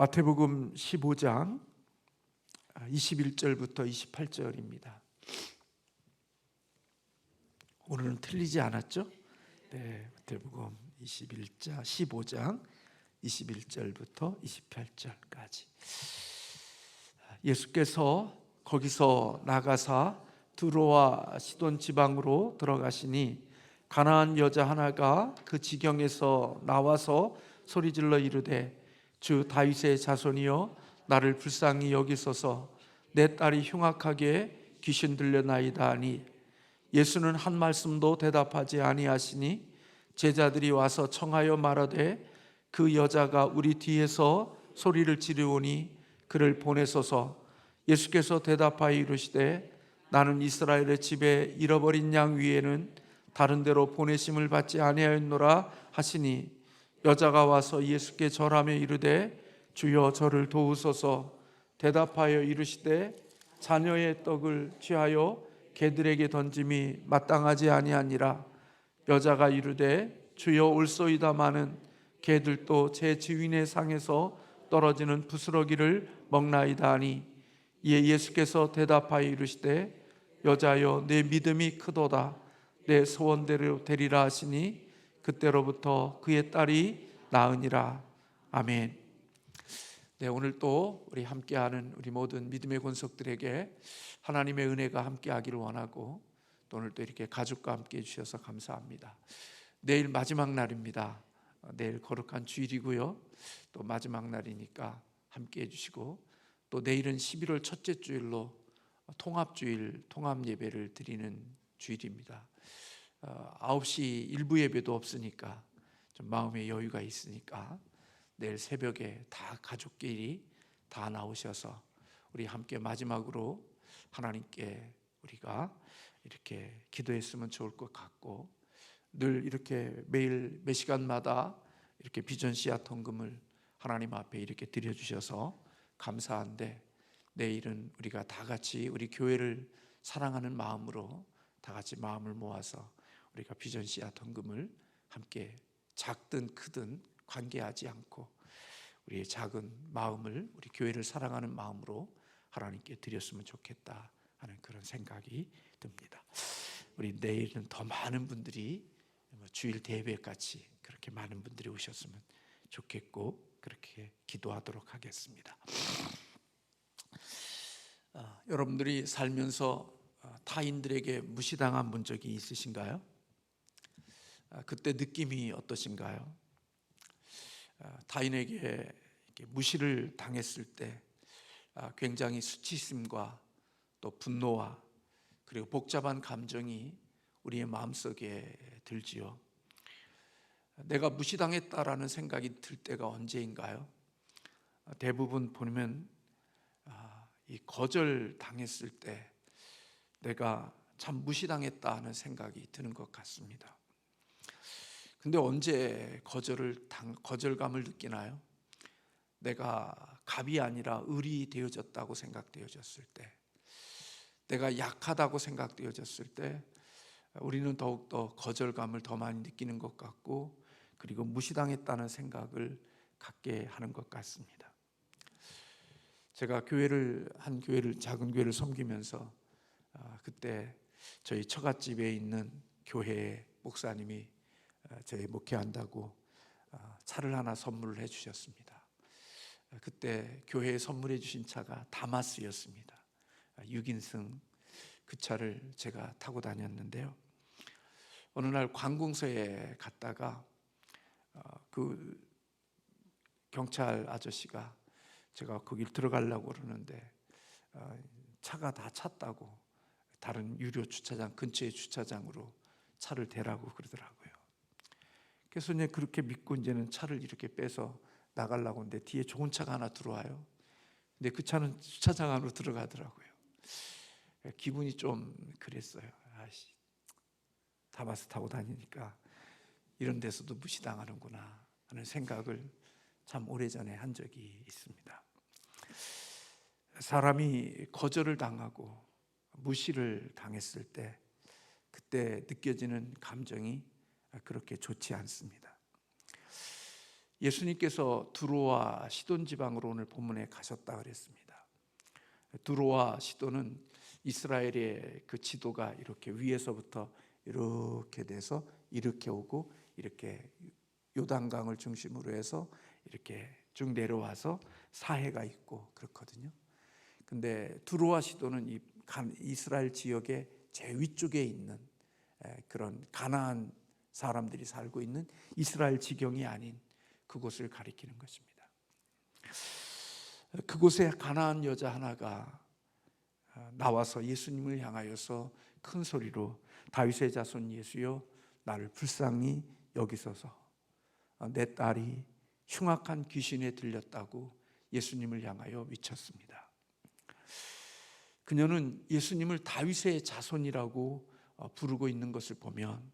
마태복음 15장 21절부터 28절입니다. 오늘은 틀리지 않았죠? 네, 마태복음 15장 21절부터 28절까지. 예수께서 거기서 나가사 두로와 시돈 지방으로 들어가시니 가나안 여자 하나가 그 지경에서 나와서 소리질러 이르되 주 다윗의 자손이여 나를 불쌍히 여기소서 내 딸이 흉악하게 귀신 들려나이다 하니 예수는 한 말씀도 대답하지 아니하시니 제자들이 와서 청하여 말하되 그 여자가 우리 뒤에서 소리를 지르오니 그를 보내소서. 예수께서 대답하여 이르시되 나는 이스라엘의 집에 잃어버린 양 위에는 다른 데로 보내심을 받지 아니하였노라 하시니 여자가 와서 예수께 절하며 이르되 주여 저를 도우소서. 대답하여 이르시되 자녀의 떡을 취하여 개들에게 던짐이 마땅하지 아니하니라. 여자가 이르되 주여 올소이다마는 개들도 제 주인의 상에서 떨어지는 부스러기를 먹나이다 하니 이에 예수께서 대답하여 이르시되 여자여 내 믿음이 크도다 내 소원대로 되리라 하시니 그때로부터 그의 딸이 나으니라. 아멘. 네, 오늘 또 우리 함께하는 우리 모든 믿음의 권속들에게 하나님의 은혜가 함께하기를 원하고 또 오늘 또 이렇게 가족과 함께 해주셔서 감사합니다. 내일 마지막 날입니다. 내일 거룩한 주일이고요. 또 마지막 날이니까 함께 해주시고 또 내일은 11월 첫째 주일로 통합주일 통합예배를 드리는 주일입니다. 9시 일부 예배도 없으니까 좀 마음의 여유가 있으니까 내일 새벽에 다 가족끼리 다 나오셔서 우리 함께 마지막으로 하나님께 우리가 이렇게 기도했으면 좋을 것 같고 늘 이렇게 매일 몇 시간마다 이렇게 비전 씨앗 헌금을 하나님 앞에 이렇게 드려주셔서 감사한데 내일은 우리가 다 같이 우리 교회를 사랑하는 마음으로 다 같이 마음을 모아서 우리가 비전 씨앗 헌금을 함께 작든 크든 관계하지 않고 우리의 작은 마음을 우리 교회를 사랑하는 마음으로 하나님께 드렸으면 좋겠다 하는 그런 생각이 듭니다. 우리 내일은 더 많은 분들이 주일 대회같이 그렇게 많은 분들이 오셨으면 좋겠고 그렇게 기도하도록 하겠습니다. 여러분들이 살면서 타인들에게 무시당한 본 적이 있으신가요? 그때 느낌이 어떠신가요? 타인에게 이렇게 무시를 당했을 때 굉장히 수치심과 또 분노와 그리고 복잡한 감정이 우리의 마음속에 들지요. 내가 무시당했다라는 생각이 들 때가 언제인가요? 대부분 보면 이 거절당했을 때 내가 참 무시당했다 하는 생각이 드는 것 같습니다. 근데 언제 거절감을 느끼나요? 내가 갑이 아니라 을이 되어졌다고 생각되어졌을 때, 내가 약하다고 생각되어졌을 때 우리는 더욱더 거절감을 더 많이 느끼는 것 같고 그리고 무시당했다는 생각을 갖게 하는 것 같습니다. 제가 작은 교회를 섬기면서 그때 저희 처갓집에 있는 교회의 목사님이 저희 목회한다고 차를 하나 선물을 해주셨습니다. 그때 교회에 선물해 주신 차가 다마스였습니다. 6인승 그 차를 제가 타고 다녔는데요. 어느 날 관공서에 갔다가 그 경찰 아저씨가 제가 거길 들어가려고 그러는데 차가 다 찼다고 다른 유료 주차장 근처의 주차장으로 차를 대라고 그러더라고요. 그래서 이제 그렇게 믿고 이제는 차를 이렇게 빼서 나가려고 하는데 뒤에 좋은 차가 하나 들어와요. 근데 그 차는 주차장 안으로 들어가더라고요. 기분이 좀 그랬어요. 다마스 타고 다니니까 이런 데서도 무시당하는구나 하는 생각을 참 오래전에 한 적이 있습니다. 사람이 거절을 당하고 무시를 당했을 때 그때 느껴지는 감정이 그렇게 좋지 않습니다. 예수님께서 두로와 시돈 지방으로 오늘 본문에 가셨다 그랬습니다. 두로와 시돈은 이스라엘의 그 지도가 이렇게 위에서부터 이렇게 돼서 이렇게 오고 이렇게 요단강을 중심으로 해서 이렇게 쭉 내려와서 사해가 있고 그렇거든요. 근데 두로와 시돈은 이 이스라엘 지역의 제 위쪽에 있는 그런 가나안 사람들이 살고 있는 이스라엘 지경이 아닌 그곳을 가리키는 것입니다. 그곳에 가나안 여자 하나가 나와서 예수님을 향하여서 큰 소리로 다윗의 자손 예수여 나를 불쌍히 여기소서, 내 딸이 흉악한 귀신에 들렸다고 예수님을 향하여 외쳤습니다. 그녀는 예수님을 다윗의 자손이라고 부르고 있는 것을 보면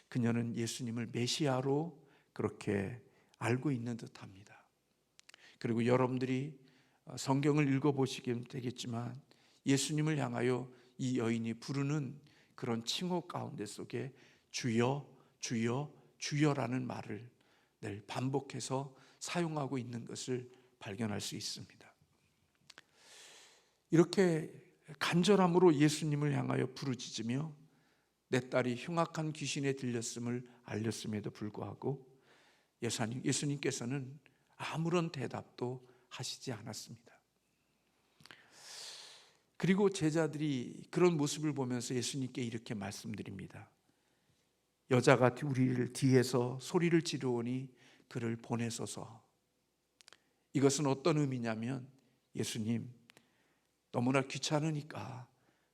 그녀는 예수님을 메시아로 그렇게 알고 있는 듯합니다. 그리고 여러분들이 성경을 읽어보시면 되겠지만 예수님을 향하여 이 여인이 부르는 그런 칭호 가운데 속에 주여 주여 주여라는 말을 늘 반복해서 사용하고 있는 것을 발견할 수 있습니다. 이렇게 간절함으로 예수님을 향하여 부르짖으며 내 딸이 흉악한 귀신에 들렸음을 알렸음에도 불구하고 예수님께서는 아무런 대답도 하시지 않았습니다. 그리고 제자들이 그런 모습을 보면서 예수님께 이렇게 말씀드립니다. 여자가 우리를 뒤에서 소리를 지르오니 그를 보내소서. 이것은 어떤 의미냐면 예수님 너무나 귀찮으니까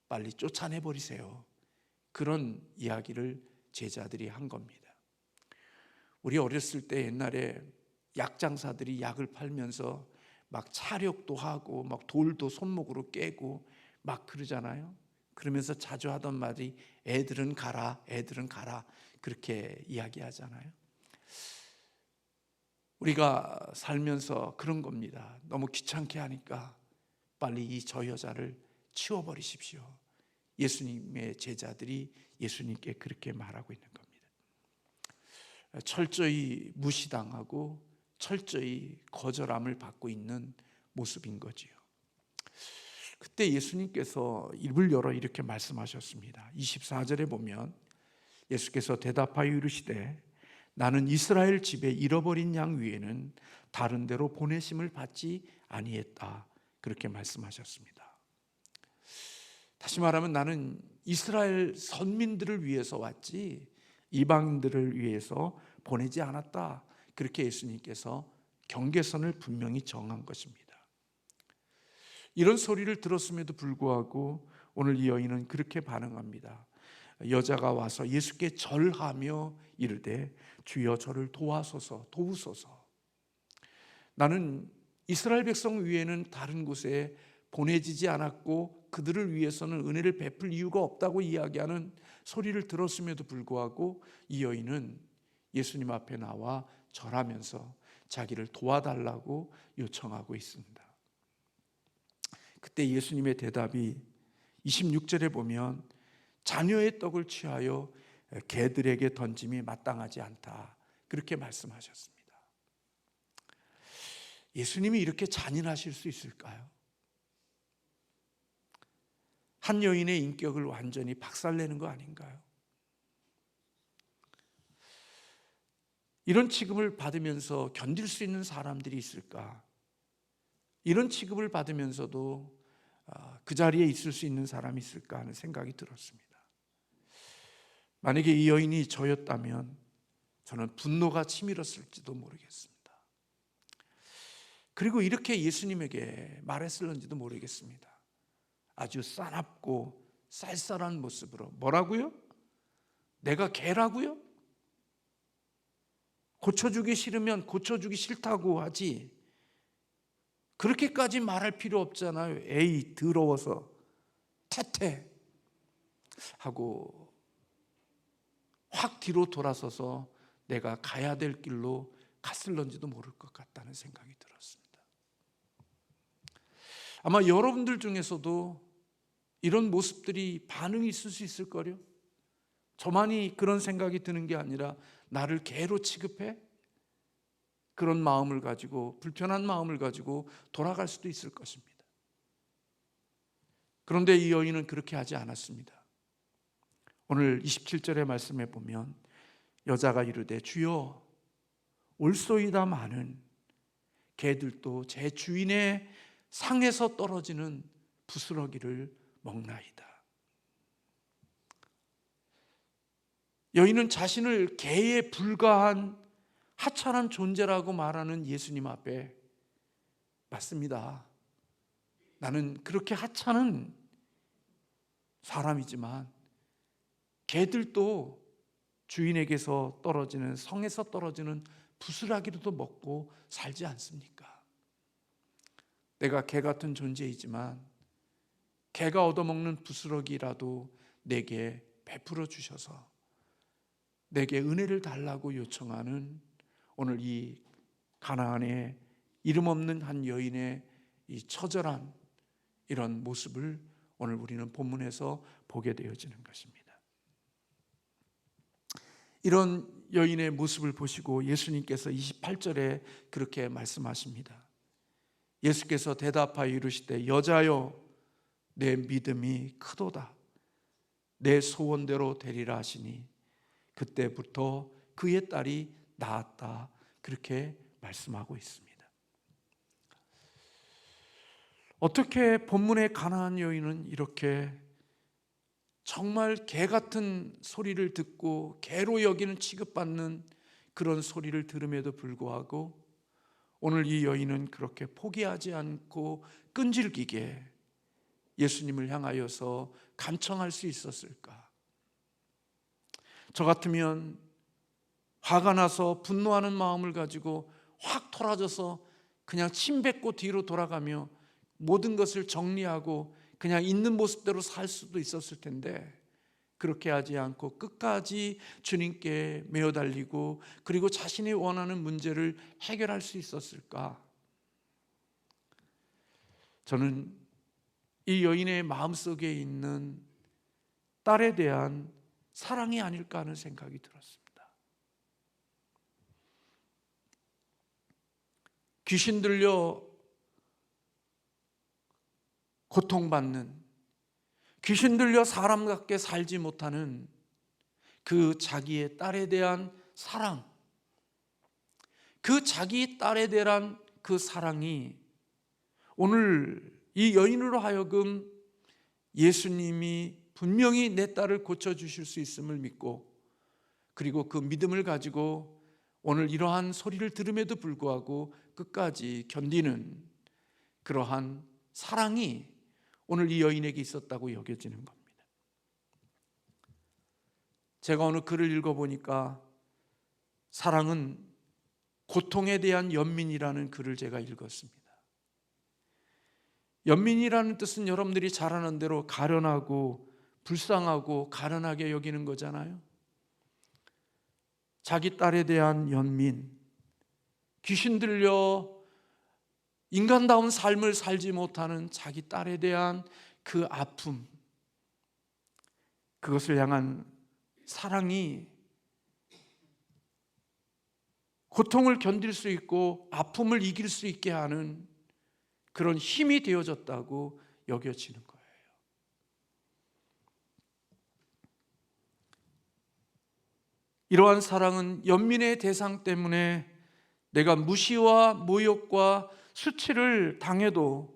빨리 쫓아내버리세요. 그런 이야기를 제자들이 한 겁니다. 우리 어렸을 때 옛날에 약장사들이 약을 팔면서 막 차력도 하고 막 돌도 손목으로 깨고 막 그러잖아요. 그러면서 자주 하던 말이 애들은 가라, 애들은 가라 그렇게 이야기하잖아요. 우리가 살면서 그런 겁니다. 너무 귀찮게 하니까 빨리 저 여자를 치워버리십시오. 예수님의 제자들이 예수님께 그렇게 말하고 있는 겁니다. 철저히 무시당하고 철저히 거절함을 받고 있는 모습인 거지요. 그때 예수님께서 입을 열어 이렇게 말씀하셨습니다. 24절에 보면 예수께서 대답하여 이르시되 나는 이스라엘 집에 잃어버린 양 위에는 다른 데로 보내심을 받지 아니했다. 그렇게 말씀하셨습니다. 다시 말하면 나는 이스라엘 선민들을 위해서 왔지 이방인들을 위해서 보내지 않았다. 그렇게 예수님께서 경계선을 분명히 정한 것입니다. 이런 소리를 들었음에도 불구하고 오늘 이 여인은 그렇게 반응합니다. 여자가 와서 예수께 절하며 이르되 주여 저를 도우소서. 나는 이스라엘 백성 위에는 다른 곳에 보내지지 않았고 그들을 위해서는 은혜를 베풀 이유가 없다고 이야기하는 소리를 들었음에도 불구하고 이 여인은 예수님 앞에 나와 절하면서 자기를 도와달라고 요청하고 있습니다. 그때 예수님의 대답이 26절에 보면 자녀의 떡을 취하여 개들에게 던짐이 마땅하지 않다. 그렇게 말씀하셨습니다. 예수님이 이렇게 잔인하실 수 있을까요? 한 여인의 인격을 완전히 박살내는 거 아닌가요? 이런 취급을 받으면서 견딜 수 있는 사람들이 있을까? 이런 취급을 받으면서도 그 자리에 있을 수 있는 사람이 있을까 하는 생각이 들었습니다. 만약에 이 여인이 저였다면 저는 분노가 치밀었을지도 모르겠습니다. 그리고 이렇게 예수님에게 말했을는지도 모르겠습니다. 아주 싸납고 쌀쌀한 모습으로 뭐라고요? 내가 개라고요? 고쳐주기 싫으면 고쳐주기 싫다고 하지 그렇게까지 말할 필요 없잖아요. 에이 더러워서 태태 하고 확 뒤로 돌아서서 내가 가야 될 길로 갔을런지도 모를 것 같다는 생각이 들었습니다. 아마 여러분들 중에서도 이런 모습들이 반응이 있을 수 있을 거요. 저만이 그런 생각이 드는 게 아니라 나를 개로 취급해? 그런 마음을 가지고, 불편한 마음을 가지고 돌아갈 수도 있을 것입니다. 그런데 이 여인은 그렇게 하지 않았습니다. 오늘 27절의 말씀에 보면 여자가 이르되 주여 올소이다마는 개들도 제 주인의 상에서 떨어지는 부스러기를 먹나이다. 여인은 자신을 개에 불과한 하찮은 존재라고 말하는 예수님 앞에, 맞습니다, 나는 그렇게 하찮은 사람이지만 개들도 주인에게서 떨어지는, 성에서 떨어지는 부스라기로도 먹고 살지 않습니까? 내가 개 같은 존재이지만 개가 얻어먹는 부스러기라도 내게 베풀어 주셔서 내게 은혜를 달라고 요청하는 오늘 이 가나안의 이름 없는 한 여인의 이 처절한 이런 모습을 오늘 우리는 본문에서 보게 되어지는 것입니다. 이런 여인의 모습을 보시고 예수님께서 28절에 그렇게 말씀하십니다. 예수께서 대답하여 이르시되 여자여 내 믿음이 크도다. 내 소원대로 되리라 하시니 그때부터 그의 딸이 나았다. 그렇게 말씀하고 있습니다. 어떻게 본문의 가나안 여인은 이렇게 정말 개 같은 소리를 듣고 개로 여기는 취급받는 그런 소리를 들음에도 불구하고 오늘 이 여인은 그렇게 포기하지 않고 끈질기게 예수님을 향하여서 간청할 수 있었을까? 저 같으면 화가 나서 분노하는 마음을 가지고 확 토라져서 그냥 침 뱉고 뒤로 돌아가며 모든 것을 정리하고 그냥 있는 모습대로 살 수도 있었을 텐데 그렇게 하지 않고 끝까지 주님께 매어 달리고 그리고 자신이 원하는 문제를 해결할 수 있었을까? 저는 이 여인의 마음속에 있는 딸에 대한 사랑이 아닐까 하는 생각이 들었습니다. 귀신 들려 고통받는, 귀신 들려 사람답게 살지 못하는 그 자기의 딸에 대한 사랑, 그 자기 딸에 대한 그 사랑이 오늘 이 여인으로 하여금 예수님이 분명히 내 딸을 고쳐주실 수 있음을 믿고 그리고 그 믿음을 가지고 오늘 이러한 소리를 들음에도 불구하고 끝까지 견디는 그러한 사랑이 오늘 이 여인에게 있었다고 여겨지는 겁니다. 제가 오늘 글을 읽어보니까 사랑은 고통에 대한 연민이라는 글을 제가 읽었습니다. 연민이라는 뜻은 여러분들이 잘 아는 대로 가련하고 불쌍하고 가련하게 여기는 거잖아요. 자기 딸에 대한 연민, 귀신 들려 인간다운 삶을 살지 못하는 자기 딸에 대한 그 아픔, 그것을 향한 사랑이 고통을 견딜 수 있고 아픔을 이길 수 있게 하는 그런 힘이 되어졌다고 여겨지는 거예요. 이러한 사랑은 연민의 대상 때문에 내가 무시와 모욕과 수치를 당해도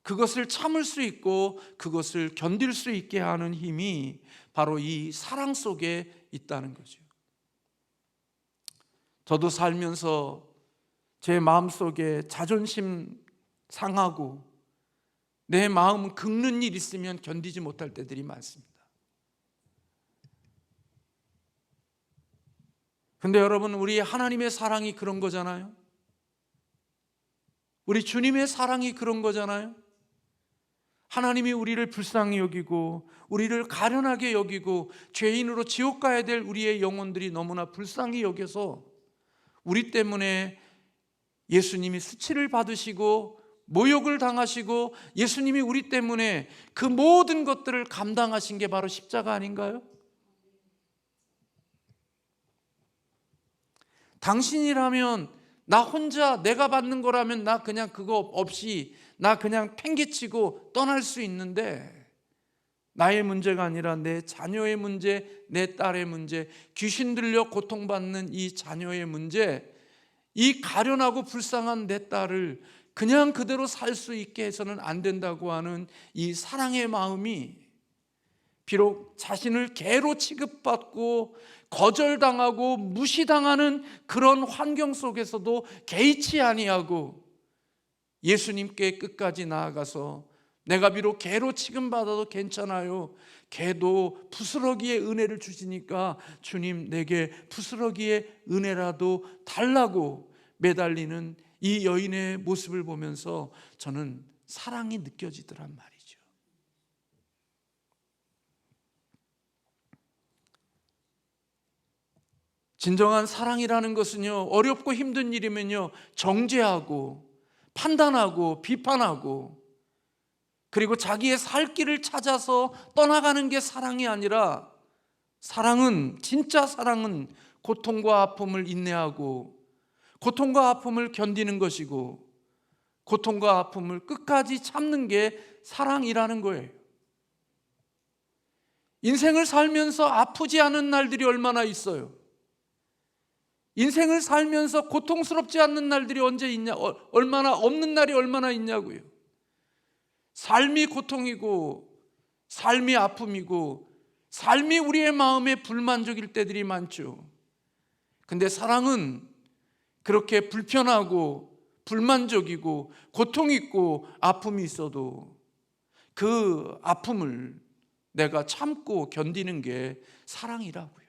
그것을 참을 수 있고 그것을 견딜 수 있게 하는 힘이 바로 이 사랑 속에 있다는 거죠. 저도 살면서 제 마음속에 자존심 상하고 내 마음 긁는 일 있으면 견디지 못할 때들이 많습니다. 근데 여러분, 우리 하나님의 사랑이 그런 거잖아요. 우리 주님의 사랑이 그런 거잖아요. 하나님이 우리를 불쌍히 여기고 우리를 가련하게 여기고 죄인으로 지옥 가야 될 우리의 영혼들이 너무나 불쌍히 여겨서 우리 때문에 예수님이 수치를 받으시고 모욕을 당하시고 예수님이 우리 때문에 그 모든 것들을 감당하신 게 바로 십자가 아닌가요? 당신이라면 나 혼자 내가 받는 거라면 나 그냥 그거 없이 나 그냥 팽개치고 떠날 수 있는데, 나의 문제가 아니라 내 자녀의 문제, 내 딸의 문제, 귀신 들려 고통받는 이 자녀의 문제, 이 가련하고 불쌍한 내 딸을 그냥 그대로 살 수 있게 해서는 안 된다고 하는 이 사랑의 마음이, 비록 자신을 개로 취급받고 거절당하고 무시당하는 그런 환경 속에서도 개의치 아니하고 예수님께 끝까지 나아가서, 내가 비록 개로 취급받아도 괜찮아요, 개도 부스러기의 은혜를 주시니까 주님 내게 부스러기의 은혜라도 달라고 매달리는 이 여인의 모습을 보면서 저는 사랑이 느껴지더란 말이죠. 진정한 사랑이라는 것은요, 어렵고 힘든 일이면요, 정죄하고 판단하고 비판하고 그리고 자기의 살 길을 찾아서 떠나가는 게 사랑이 아니라, 사랑은, 진짜 사랑은 고통과 아픔을 인내하고 고통과 아픔을 견디는 것이고 고통과 아픔을 끝까지 참는 게 사랑이라는 거예요. 인생을 살면서 아프지 않은 날들이 얼마나 있어요. 인생을 살면서 고통스럽지 않는 날들이 언제 있냐, 얼마나 없는 날이 얼마나 있냐고요. 삶이 고통이고 삶이 아픔이고 삶이 우리의 마음에 불만족일 때들이 많죠. 근데 사랑은 그렇게 불편하고 불만족이고 고통이 있고 아픔이 있어도 그 아픔을 내가 참고 견디는 게 사랑이라고요.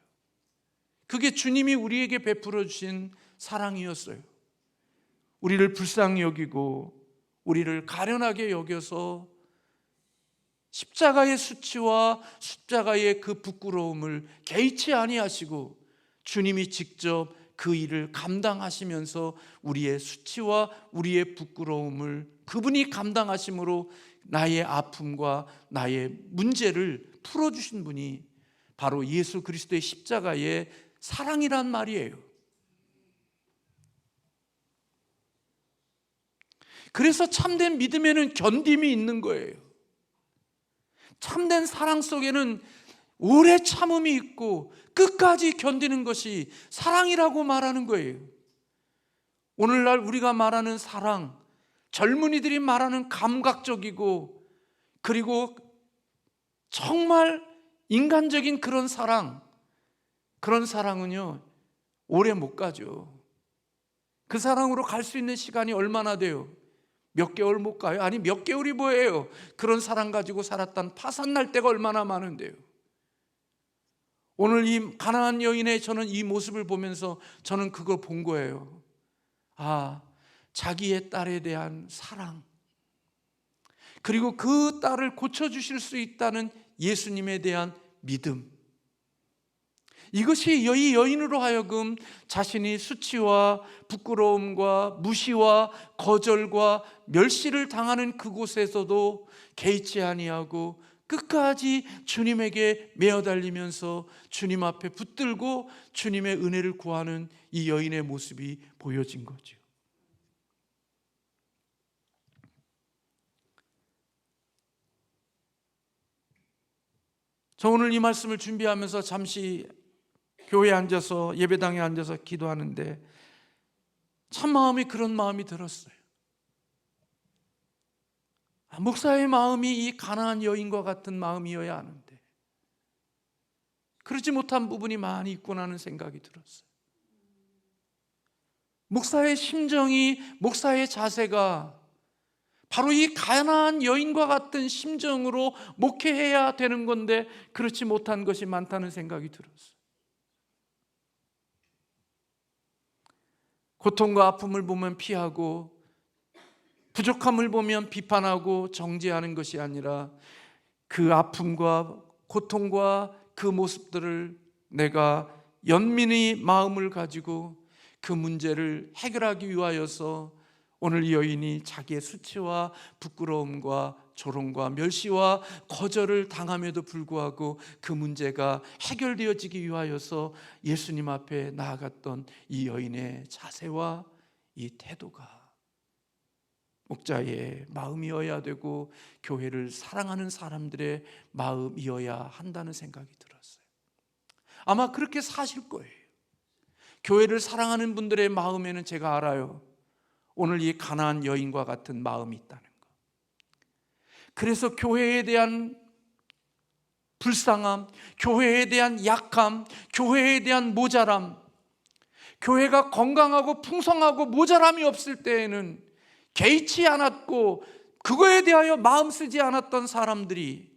그게 주님이 우리에게 베풀어 주신 사랑이었어요. 우리를 불쌍히 여기고 우리를 가련하게 여겨서 십자가의 수치와 십자가의 그 부끄러움을 개의치 아니하시고 주님이 직접 그 일을 감당하시면서 우리의 수치와 우리의 부끄러움을 그분이 감당하심으로 나의 아픔과 나의 문제를 풀어주신 분이 바로 예수 그리스도의 십자가의 사랑이란 말이에요. 그래서 참된 믿음에는 견딤이 있는 거예요. 참된 사랑 속에는 오래 참음이 있고 끝까지 견디는 것이 사랑이라고 말하는 거예요. 오늘날 우리가 말하는 사랑, 젊은이들이 말하는 감각적이고 그리고 정말 인간적인 그런 사랑은요 오래 못 가죠. 그 사랑으로 갈 수 있는 시간이 얼마나 돼요? 몇 개월 못 가요? 아니 몇 개월이 뭐예요? 그런 사랑 가지고 살았던 파산날 때가 얼마나 많은데요. 오늘 이 가나안 여인의 저는 이 모습을 보면서 저는 그걸 본 거예요. 아, 자기의 딸에 대한 사랑, 그리고 그 딸을 고쳐주실 수 있다는 예수님에 대한 믿음, 이것이 이 여인으로 하여금 자신이 수치와 부끄러움과 무시와 거절과 멸시를 당하는 그곳에서도 개의치 아니하고 끝까지 주님에게 매어달리면서 주님 앞에 붙들고 주님의 은혜를 구하는 이 여인의 모습이 보여진 거죠. 저 오늘 이 말씀을 준비하면서 잠시 교회에 앉아서 예배당에 앉아서 기도하는데 참 마음이 그런 마음이 들었어요. 목사의 마음이 이 가나안 여인과 같은 마음이어야 하는데 그렇지 못한 부분이 많이 있구나 하는 생각이 들었어요. 목사의 심정이, 목사의 자세가 바로 이 가나안 여인과 같은 심정으로 목회해야 되는 건데 그렇지 못한 것이 많다는 생각이 들었어요. 고통과 아픔을 보면 피하고 부족함을 보면 비판하고 정죄하는 것이 아니라 그 아픔과 고통과 그 모습들을 내가 연민의 마음을 가지고 그 문제를 해결하기 위하여서 오늘 이 여인이 자기의 수치와 부끄러움과 조롱과 멸시와 거절을 당함에도 불구하고 그 문제가 해결되어지기 위하여서 예수님 앞에 나아갔던 이 여인의 자세와 이 태도가 목자의 마음이어야 되고 교회를 사랑하는 사람들의 마음이어야 한다는 생각이 들었어요. 아마 그렇게 사실 거예요. 교회를 사랑하는 분들의 마음에는 제가 알아요. 오늘 이 가나안 여인과 같은 마음이 있다는 거. 그래서 교회에 대한 불쌍함, 교회에 대한 약함, 교회에 대한 모자람, 교회가 건강하고 풍성하고 모자람이 없을 때에는 개의치 않았고 그거에 대하여 마음 쓰지 않았던 사람들이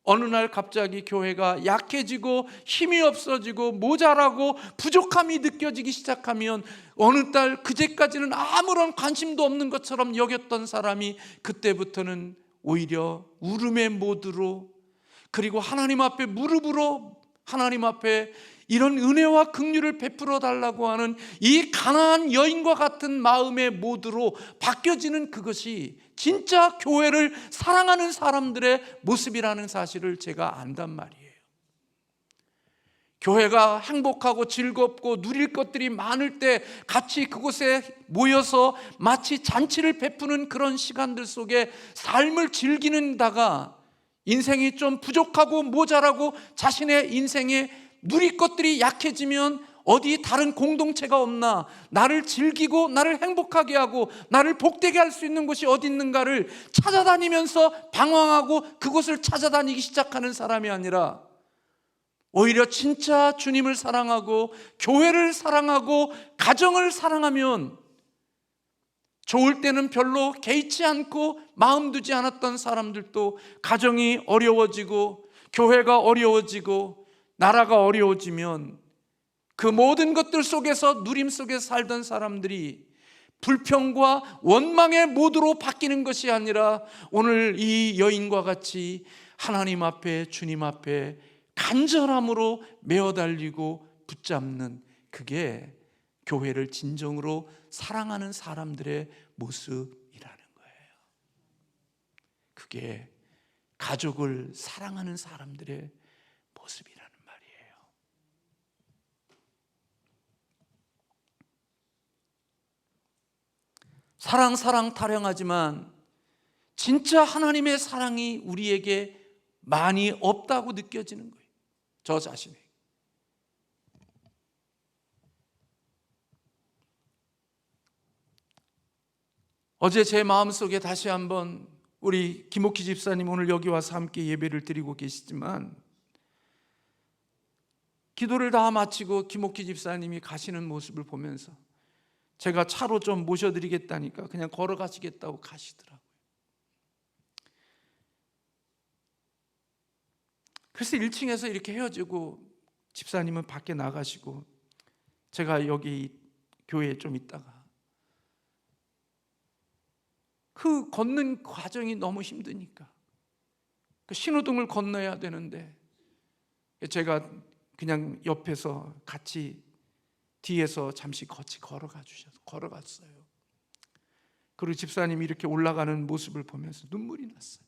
어느 날 갑자기 교회가 약해지고 힘이 없어지고 모자라고 부족함이 느껴지기 시작하면 어느 날 그제까지는 아무런 관심도 없는 것처럼 여겼던 사람이 그때부터는 오히려 울음의 모드로, 그리고 하나님 앞에 무릎으로 하나님 앞에 이런 은혜와 긍휼을 베풀어 달라고 하는 이 가나안 여인과 같은 마음의 모드로 바뀌어지는 그것이 진짜 교회를 사랑하는 사람들의 모습이라는 사실을 제가 안단 말이에요. 교회가 행복하고 즐겁고 누릴 것들이 많을 때 같이 그곳에 모여서 마치 잔치를 베푸는 그런 시간들 속에 삶을 즐기는 다가 인생이 좀 부족하고 모자라고 자신의 인생에 누릴 것들이 약해지면 어디 다른 공동체가 없나, 나를 즐기고 나를 행복하게 하고 나를 복되게 할 수 있는 곳이 어디 있는가를 찾아다니면서 방황하고 그곳을 찾아다니기 시작하는 사람이 아니라 오히려 진짜 주님을 사랑하고 교회를 사랑하고 가정을 사랑하면 좋을 때는 별로 개의치 않고 마음 두지 않았던 사람들도 가정이 어려워지고 교회가 어려워지고 나라가 어려워지면 그 모든 것들 속에서 누림 속에 살던 사람들이 불평과 원망의 모드로 바뀌는 것이 아니라 오늘 이 여인과 같이 하나님 앞에 주님 앞에 간절함으로 메어달리고 붙잡는, 그게 교회를 진정으로 사랑하는 사람들의 모습이라는 거예요. 그게 가족을 사랑하는 사람들의 모습이라는 말이에요. 사랑 타령하지만 진짜 하나님의 사랑이 우리에게 많이 없다고 느껴지는 거예요. 저 자신에게. 어제 제 마음속에 다시 한번 우리 김옥희 집사님 오늘 여기 와서 함께 예배를 드리고 계시지만 기도를 다 마치고 김옥희 집사님이 가시는 모습을 보면서 제가 차로 좀 모셔드리겠다니까 그냥 걸어가시겠다고 가시더라고요. 그래서 1층에서 이렇게 헤어지고 집사님은 밖에 나가시고 제가 여기 교회에 좀 있다가 그 걷는 과정이 너무 힘드니까 그 신호등을 건너야 되는데 제가 그냥 옆에서 같이 뒤에서 잠시 같이 걸어갔어요. 그리고 집사님이 이렇게 올라가는 모습을 보면서 눈물이 났어요.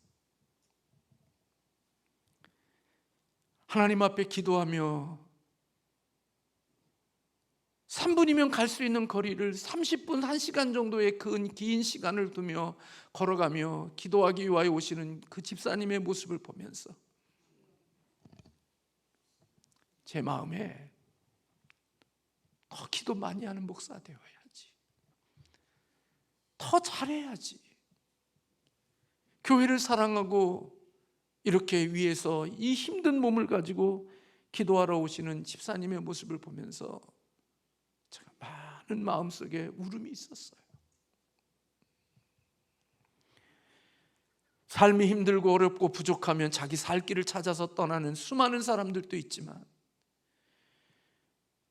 하나님 앞에 기도하며 3분이면 갈 수 있는 거리를 30분, 1시간 정도의 긴 시간을 두며 걸어가며 기도하기 위하여 오시는 그 집사님의 모습을 보면서 제 마음에 더 기도 많이 하는 목사 되어야지, 더 잘해야지, 교회를 사랑하고 이렇게 위에서 이 힘든 몸을 가지고 기도하러 오시는 집사님의 모습을 보면서 제가 많은 마음속에 울음이 있었어요. 삶이 힘들고 어렵고 부족하면 자기 살 길을 찾아서 떠나는 수많은 사람들도 있지만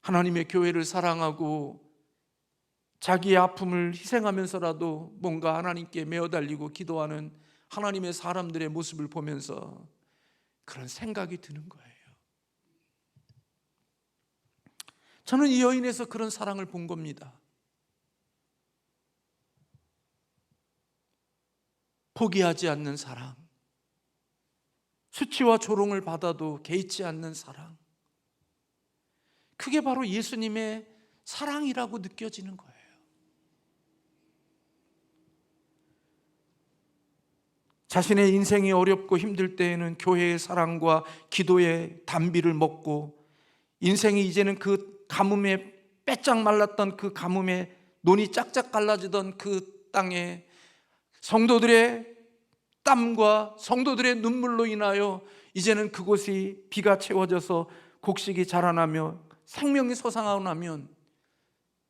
하나님의 교회를 사랑하고 자기의 아픔을 희생하면서라도 뭔가 하나님께 메어달리고 기도하는 하나님의 사람들의 모습을 보면서 그런 생각이 드는 거예요. 저는 이 여인에서 그런 사랑을 본 겁니다. 포기하지 않는 사랑, 수치와 조롱을 받아도 개의치 않는 사랑, 그게 바로 예수님의 사랑이라고 느껴지는 거예요. 자신의 인생이 어렵고 힘들 때에는 교회의 사랑과 기도의 단비를 먹고, 인생이 이제는 그 가뭄에 빼짝 말랐던 그 가뭄에 논이 짝짝 갈라지던 그 땅에 성도들의 땀과 성도들의 눈물로 인하여 이제는 그곳이 비가 채워져서 곡식이 자라나며 생명이 솟아나면,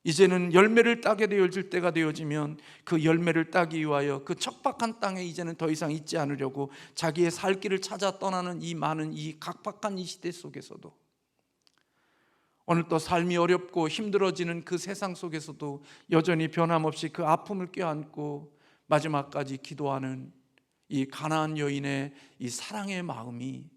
이제는 열매를 따게 되어질 때가 되어지면 그 열매를 따기 위하여 그 척박한 땅에 이제는 더 이상 있지 않으려고 자기의 살 길을 찾아 떠나는 이 많은 이 각박한 이 시대 속에서도, 오늘 또 삶이 어렵고 힘들어지는 그 세상 속에서도 여전히 변함없이 그 아픔을 껴안고 마지막까지 기도하는 이 가나안 여인의 이 사랑의 마음이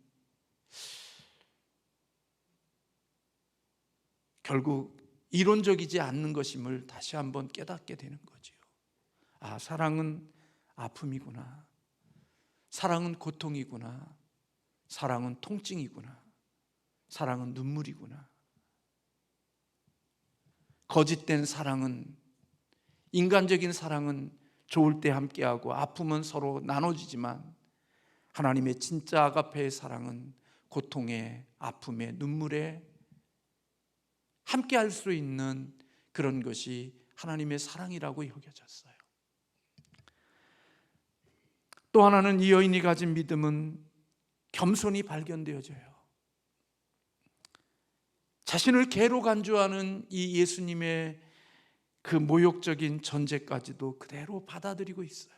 결국 이론적이지 않는 것임을 다시 한번 깨닫게 되는 거지요. 아, 사랑은 아픔이구나. 사랑은 고통이구나. 사랑은 통증이구나. 사랑은 눈물이구나. 거짓된 사랑은, 인간적인 사랑은 좋을 때 함께하고 아픔은 서로 나눠지지만, 하나님의 진짜 아가페의 사랑은 고통에, 아픔에, 눈물에 함께할 수 있는 그런 것이 하나님의 사랑이라고 여겨졌어요. 또 하나는 이 여인이 가진 믿음은 겸손이 발견되어져요. 자신을 개로 간주하는 이 예수님의 그 모욕적인 전제까지도 그대로 받아들이고 있어요.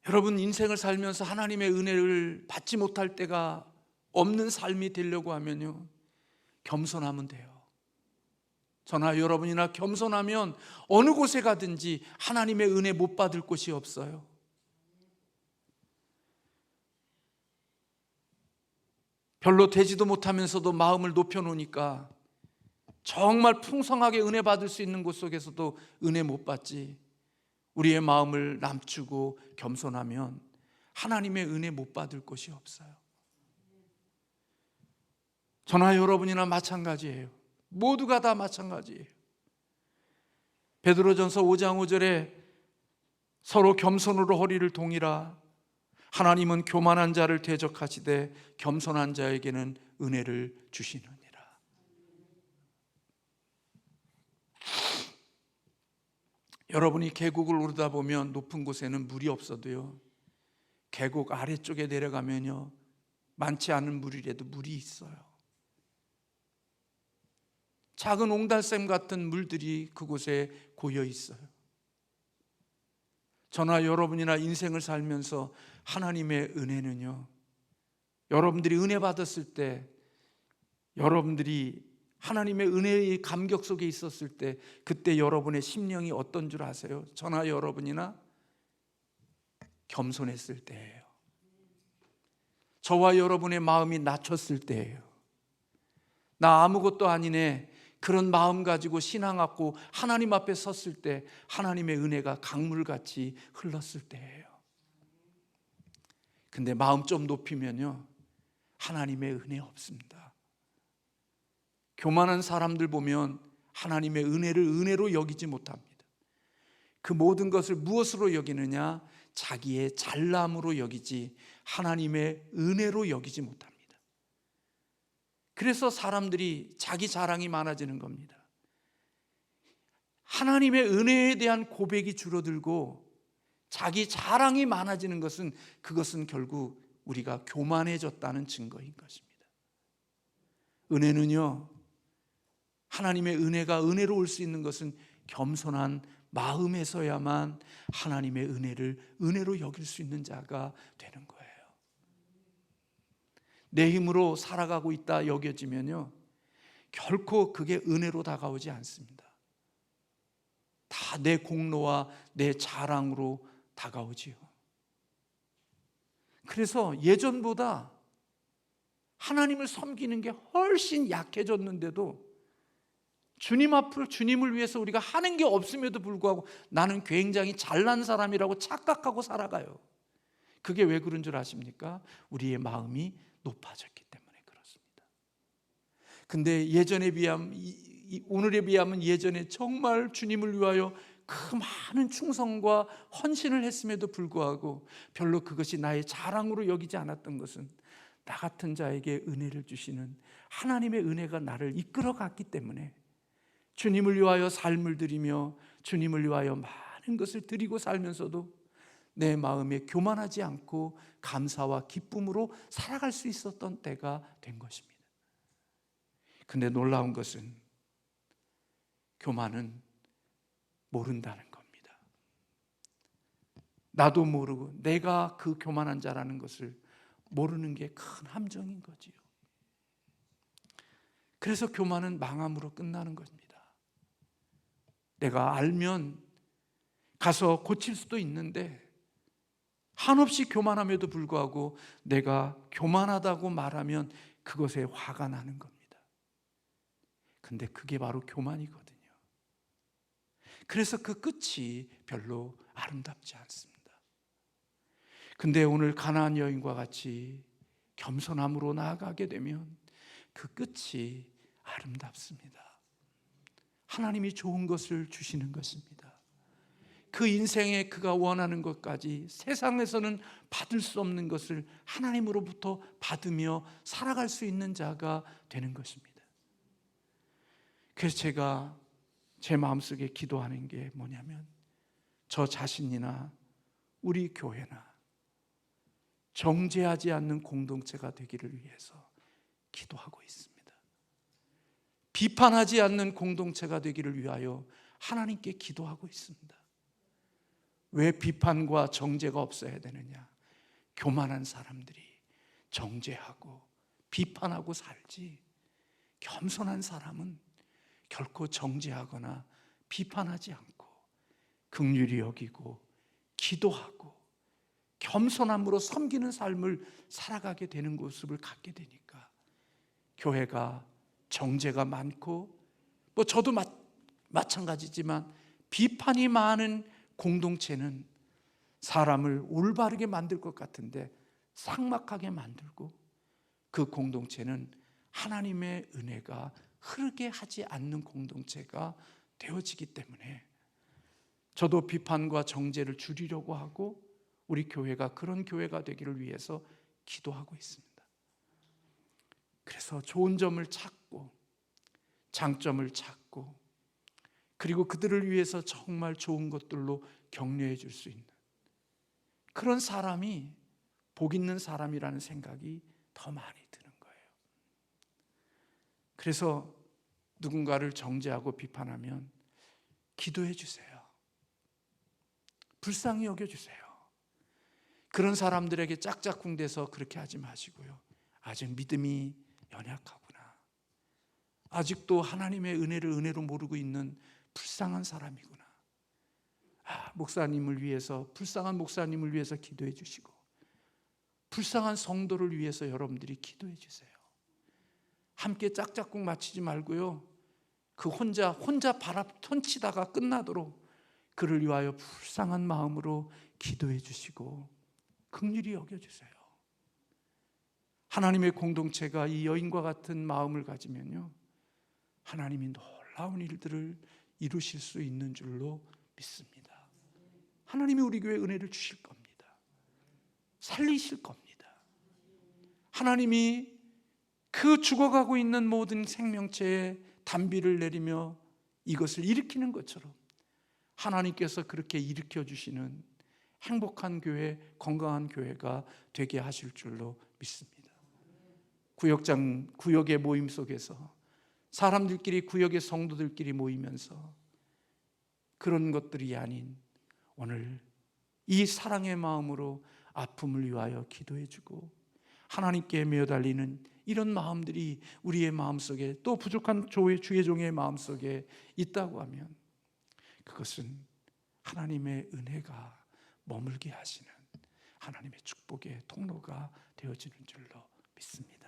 여러분, 인생을 살면서 하나님의 은혜를 받지 못할 때가 없는 삶이 되려고 하면요, 겸손하면 돼요. 저나 여러분이나 겸손하면 어느 곳에 가든지 하나님의 은혜 못 받을 곳이 없어요. 별로 되지도 못하면서도 마음을 높여놓으니까 정말 풍성하게 은혜 받을 수 있는 곳 속에서도 은혜 못 받지, 우리의 마음을 남추고 겸손하면 하나님의 은혜 못 받을 곳이 없어요. 저나 여러분이나 마찬가지예요. 모두가 다 마찬가지예요. 베드로전서 5장 5절에 서로 겸손으로 허리를 동이라, 하나님은 교만한 자를 대적하시되 겸손한 자에게는 은혜를 주시느니라. 여러분이 계곡을 오르다 보면 높은 곳에는 물이 없어도요, 계곡 아래쪽에 내려가면요, 많지 않은 물이라도 물이 있어요. 작은 옹달샘 같은 물들이 그곳에 고여 있어요. 저나 여러분이나 인생을 살면서 하나님의 은혜는요, 여러분들이 은혜 받았을 때, 여러분들이 하나님의 은혜의 감격 속에 있었을 때, 그때 여러분의 심령이 어떤 줄 아세요? 저나 여러분이나 겸손했을 때예요. 저와 여러분의 마음이 낮췄을 때예요. 나 아무것도 아니네, 그런 마음 가지고 신앙 갖고 하나님 앞에 섰을 때 하나님의 은혜가 강물같이 흘렀을 때예요. 근데 마음 좀 높이면요, 하나님의 은혜 없습니다. 교만한 사람들 보면 하나님의 은혜를 은혜로 여기지 못합니다. 그 모든 것을 무엇으로 여기느냐? 자기의 잘남으로 여기지 하나님의 은혜로 여기지 못합니다. 그래서 사람들이 자기 자랑이 많아지는 겁니다. 하나님의 은혜에 대한 고백이 줄어들고 자기 자랑이 많아지는 것은, 그것은 결국 우리가 교만해졌다는 증거인 것입니다. 은혜는요, 하나님의 은혜가 은혜로 올 수 있는 것은 겸손한 마음에서야만 하나님의 은혜를 은혜로 여길 수 있는 자가 되는 거예요. 내 힘으로 살아가고 있다 여겨지면요, 결코 그게 은혜로 다가오지 않습니다. 다 내 공로와 내 자랑으로 다가오지요. 그래서 예전보다 하나님을 섬기는 게 훨씬 약해졌는데도, 주님을 위해서 우리가 하는 게 없음에도 불구하고 나는 굉장히 잘난 사람이라고 착각하고 살아가요. 그게 왜 그런 줄 아십니까? 우리의 마음이 높아졌기 때문에 그렇습니다. 근데 예전에 비하면 오늘에 비하면 예전에 정말 주님을 위하여 그 많은 충성과 헌신을 했음에도 불구하고 별로 그것이 나의 자랑으로 여기지 않았던 것은 나 같은 자에게 은혜를 주시는 하나님의 은혜가 나를 이끌어 갔기 때문에 주님을 위하여 삶을 드리며 주님을 위하여 많은 것을 드리고 살면서도 내 마음에 교만하지 않고 감사와 기쁨으로 살아갈 수 있었던 때가 된 것입니다. 근데 놀라운 것은 교만은 모른다는 겁니다. 나도 모르고 내가 그 교만한 자라는 것을 모르는 게 큰 함정인 거지요. 그래서 교만은 망함으로 끝나는 겁니다. 내가 알면 가서 고칠 수도 있는데 한없이 교만함에도 불구하고 내가 교만하다고 말하면 그것에 화가 나는 겁니다. 근데 그게 바로 교만이거든요. 그래서 그 끝이 별로 아름답지 않습니다. 근데 오늘 가나안 여인과 같이 겸손함으로 나아가게 되면 그 끝이 아름답습니다. 하나님이 좋은 것을 주시는 것입니다. 그 인생에 그가 원하는 것까지 세상에서는 받을 수 없는 것을 하나님으로부터 받으며 살아갈 수 있는 자가 되는 것입니다. 그래서 제가 제 마음속에 기도하는 게 뭐냐면 저 자신이나 우리 교회나 정죄하지 않는 공동체가 되기를 위해서 기도하고 있습니다. 비판하지 않는 공동체가 되기를 위하여 하나님께 기도하고 있습니다. 왜 비판과 정죄가 없어야 되느냐? 교만한 사람들이 정죄하고 비판하고 살지, 겸손한 사람은 결코 정죄하거나 비판하지 않고 긍휼히 여기고 기도하고 겸손함으로 섬기는 삶을 살아가게 되는 모습을 갖게 되니까 교회가 정죄가 많고 저도 마찬가지지만 비판이 많은 공동체는 사람을 올바르게 만들 것 같은데 삭막하게 만들고 그 공동체는 하나님의 은혜가 흐르게 하지 않는 공동체가 되어지기 때문에 저도 비판과 정죄를 줄이려고 하고 우리 교회가 그런 교회가 되기를 위해서 기도하고 있습니다. 그래서 좋은 점을 찾고 장점을 찾고 그리고 그들을 위해서 정말 좋은 것들로 격려해 줄 수 있는 그런 사람이 복 있는 사람이라는 생각이 더 많이 드는 거예요. 그래서 누군가를 정죄하고 비판하면 기도해 주세요. 불쌍히 여겨주세요. 그런 사람들에게 짝짝꿍대서 그렇게 하지 마시고요. 아직 믿음이 연약하구나. 아직도 하나님의 은혜를 은혜로 모르고 있는 불쌍한 사람이구나. 목사님을 위해서, 불쌍한 목사님을 위해서 기도해 주시고 불쌍한 성도를 위해서 여러분들이 기도해 주세요. 함께 짝짝꿍 맞추지 말고요. 그 혼자 바람 톤치다가 끝나도록 그를 위하여 불쌍한 마음으로 기도해 주시고 긍휼히 여겨주세요. 하나님의 공동체가 이 여인과 같은 마음을 가지면요, 하나님이 놀라운 일들을 이루실 수 있는 줄로 믿습니다. 하나님이 우리 교회에 은혜를 주실 겁니다. 살리실 겁니다. 하나님이 그 죽어가고 있는 모든 생명체에 단비를 내리며 이것을 일으키는 것처럼 하나님께서 그렇게 일으켜 주시는 행복한 교회, 건강한 교회가 되게 하실 줄로 믿습니다. 구역의 모임 속에서 사람들끼리, 구역의 성도들끼리 모이면서 그런 것들이 아닌 오늘 이 사랑의 마음으로 아픔을 위하여 기도해주고 하나님께 매어달리는 이런 마음들이 우리의 마음속에, 또 부족한 주의 종의 마음속에 있다고 하면 그것은 하나님의 은혜가 머물게 하시는 하나님의 축복의 통로가 되어지는 줄로 믿습니다.